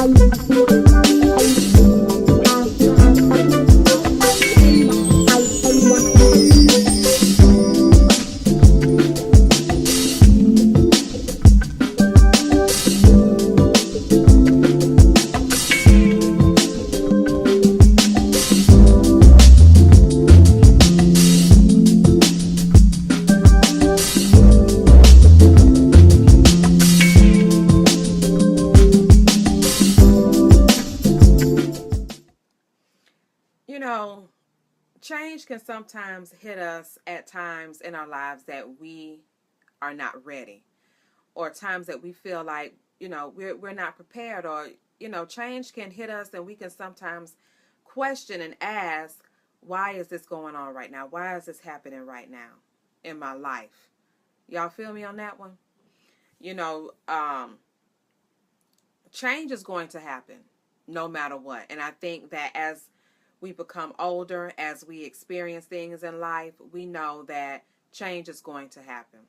You know, change can sometimes hit us at times in our lives that we are not ready, or times that we feel like, we're not prepared, or, change can hit us and we can sometimes question and ask, why is this going on right now? Why is this happening right now in my life? Y'all feel me on that one? You know, change is going to happen no matter what. And I think that as we become older, as we experience things in life, we know that change is going to happen.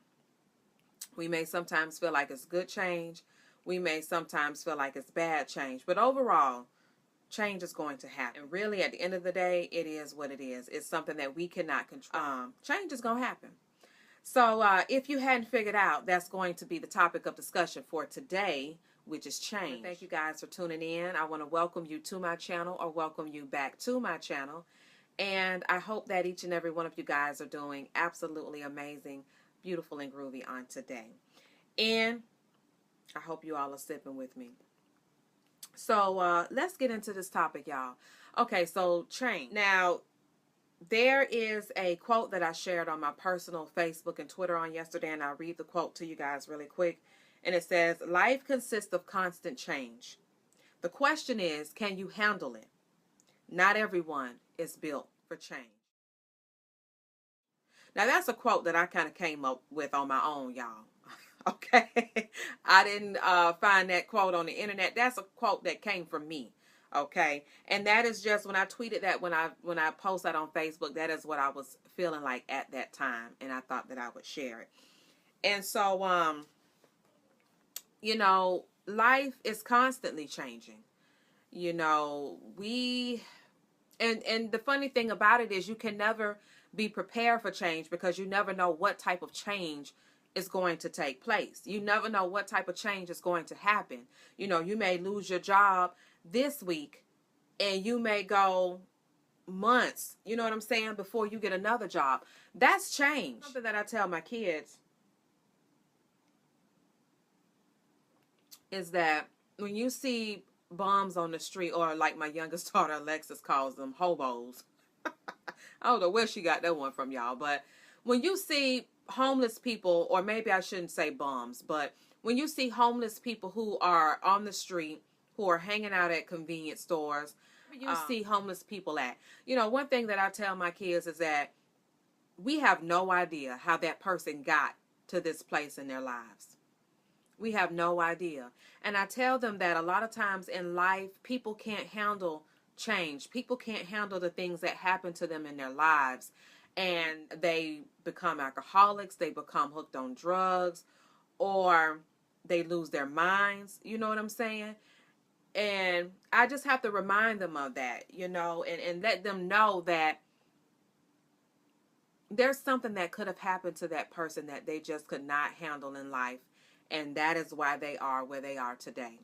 We may sometimes feel like it's good change. We may sometimes feel like it's bad change. But overall, change is going to happen. And really, at the end of the day, it is what it is. It's something that we cannot control. Change is going to happen. So if you hadn't figured out, that's going to be the topic of discussion for today, which is change. Thank you guys for tuning in. I want to welcome you to my channel, or welcome you back to my channel. And I hope that each and every one of you guys are doing absolutely amazing, beautiful, and groovy on today. And I hope you all are sipping with me. So let's get into this topic, y'all. Okay, so change. Now, there is a quote that I shared on my personal Facebook and Twitter on yesterday, and I'll read the quote to you guys really quick. And it says, life consists of constant change. The question is, can you handle it? Not everyone is built for change. Now, that's a quote that I kind of came up with on my own, y'all. Okay? I didn't find that quote on the internet. That's a quote that came from me. Okay, and that is just when I tweeted that, when I post that on Facebook, that is what I was feeling like at that time, and I thought that I would share it. And so, life is constantly changing. And the funny thing about it is you can never be prepared for change, because you never know what type of change is going to take place. You never know what type of change is going to happen. You may lose your job this week, and you may go months, you know what I'm saying, before you get another job. That's change. Something that I tell my kids is that when you see bums on the street, or like my youngest daughter Alexis calls them, hobos. I don't know where she got that one from, y'all, but when you see homeless people, or maybe I shouldn't say bums, but when you see homeless people who are on the street, who are hanging out at convenience stores, you see homeless people at, one thing that I tell my kids is that we have no idea how that person got to this place in their lives. We have no idea. And I tell them that a lot of times in life, people can't handle change. People can't handle the things that happen to them in their lives. And they become alcoholics, they become hooked on drugs, or they lose their minds. You know what I'm saying? And I just have to remind them of that, and let them know that there's something that could have happened to that person that they just could not handle in life. And that is why they are where they are today.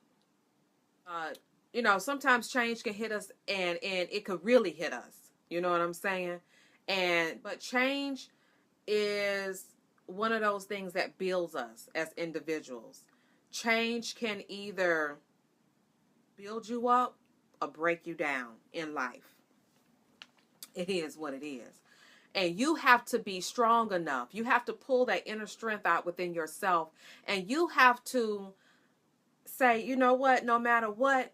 Sometimes change can hit us, and it could really hit us. You know what I'm saying? But change is one of those things that builds us as individuals. Change can either build you up or break you down in life. It is what it is. And you have to be strong enough. You have to pull that inner strength out within yourself. And you have to say, you know what, no matter what,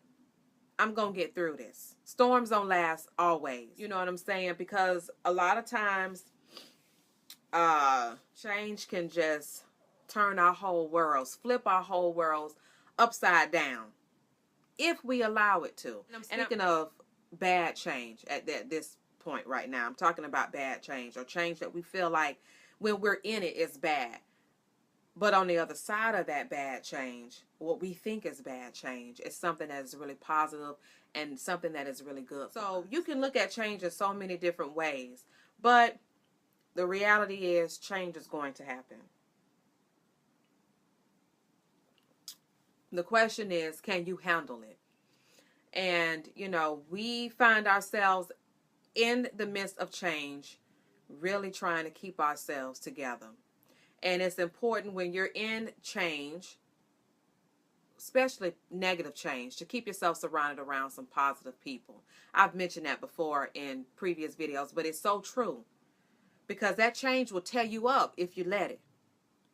I'm going to get through this. Storms don't last always. You know what I'm saying? Because a lot of times, change can just turn our whole worlds, flip our whole worlds upside down, if we allow it to. And I'm speaking of bad change at this point right now. I'm talking about bad change, or change that we feel like when we're in it is bad. But on the other side of that bad change, what we think is bad change is something that is really positive and something that is really good. So you can look at change in so many different ways. But the reality is change is going to happen. The question is, can you handle it? And, you know, we find ourselves in the midst of change, really trying to keep ourselves together. And it's important when you're in change, especially negative change, to keep yourself surrounded around some positive people. I've mentioned that before in previous videos, but it's so true. Because that change will tear you up if you let it.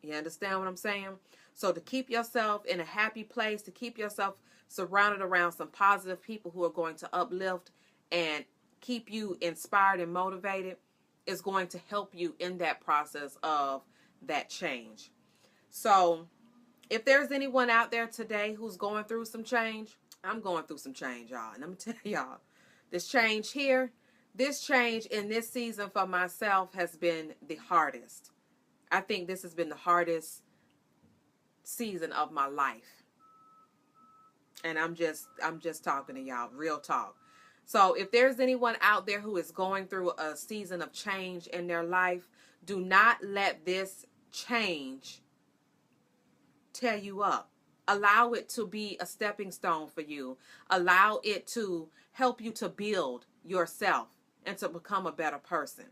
You understand what I'm saying? So to keep yourself in a happy place, to keep yourself surrounded around some positive people who are going to uplift and keep you inspired and motivated is going to help you in that process of that change. So if there's anyone out there today who's going through some change, I'm going through some change, y'all. And I'm going to tell y'all, this change here, this change in this season for myself has been the hardest. I think this has been the hardest season of my life. And I'm just talking to y'all, real talk. So if there's anyone out there who is going through a season of change in their life, do not let this change tear you up. Allow it to be a stepping stone for you. Allow it to help you to build yourself and to become a better person.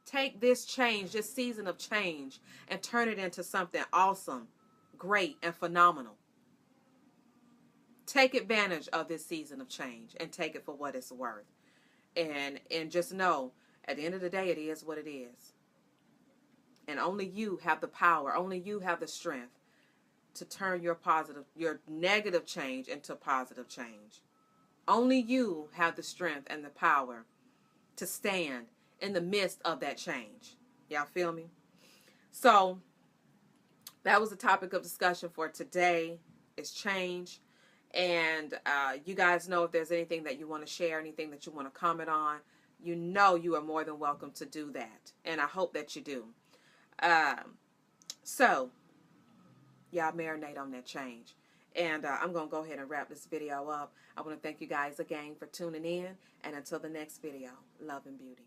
Take this change, this season of change, and turn it into something awesome, great, and phenomenal. Take advantage of this season of change and take it for what it's worth. And just know, at the end of the day, it is what it is. And only you have the power, only you have the strength to turn your negative change into positive change. Only you have the strength and the power to stand in the midst of that change. Y'all feel me? So that was the topic of discussion for today, is change. And you guys know if there's anything that you want to share, anything that you want to comment on, you know you are more than welcome to do that. And I hope that you do. So y'all marinate on that change. And I'm going to go ahead and wrap this video up. I want to thank you guys again for tuning in. And until the next video, love and beauty.